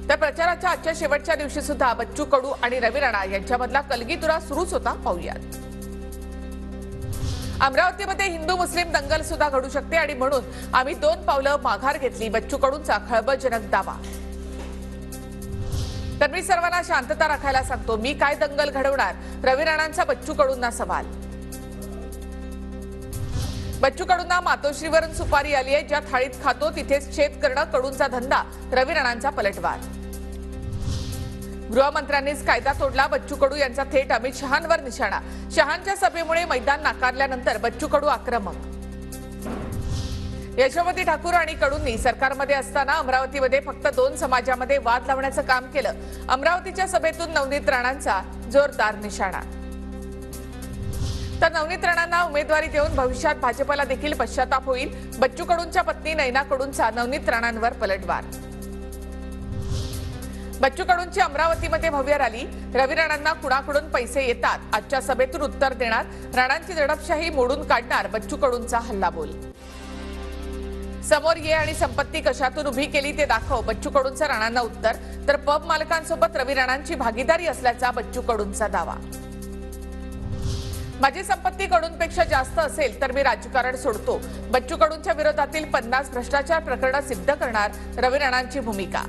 तर प्रचाराच्या आजच्या शेवटच्या दिवशी सुद्धा बच्चू कडू आणि रवी राणा यांच्यामधला कलगीतुरा सुरूच होता. पाहूयात. अमरावतीमध्ये हिंदू मुस्लिम दंगल सुद्धा घडू शकते आणि म्हणून आम्ही 2 पावलं माघार घेतली, बच्चू कडूंचा खळबळजनक दावा. तर मी सर्वांना शांतता राखायला सांगतो, मी काय दंगल घडवणार, रवी राणांचा बच्चू कडूंना सवाल. बच्चू कडूंना मातोश्रीवरून सुपारी आली आहे, ज्या थाळीत खातो तिथेच छेद करणं कडूंचा धंदा, रवी राणांचा पलटवार. गृहमंत्र्यांनीच कायदा तोडला, बच्चू कडू यांचा थेट अमित शहांवर निशाणा. शहांच्या सभेमुळे मैदान नाकारल्यानंतर बच्चू कडू आक्रमक. यशोमती ठाकूर आणि कडूंनी सरकारमध्ये असताना अमरावतीमध्ये फक्त 2 समाजामध्ये वाद लावण्याचं काम केलं. अमरावतीच्या सभेतून नवनीत राणांचा जोरदार निशाणा. तर नवनीत राणांना उमेदवारी देऊन भविष्यात भाजपला देखील पश्चाताप होईल. बच्चू कडूंच्या पत्नी नैना कडूंचा नवनीत राणांवर पलटवार. बच्चू कडूंची अमरावतीमध्ये भव्य रॅली, रवी राणांना कुणाकडून पैसे येतात, आजच्या सभेतून उत्तर देणार, राणांची दडपशाही मोडून काढणार, बच्चू कडूंचा हल्लाबोल. समोर ये आणि संपत्ती कशातून उभी केली ते दाखव, बच्चू कडूंचं राणांना उत्तर. तर पब मालकांसोबत रवी राणांची भागीदारी असल्याचा बच्चू कडूंचा दावा. माझी संपत्ती कडूंपेक्षा जास्त असेल तर मी राजकारण सोडतो, बच्चू कडूंच्या विरोधातील 50 भ्रष्टाचार प्रकरणं सिद्ध करणार, रवी राणांची भूमिका.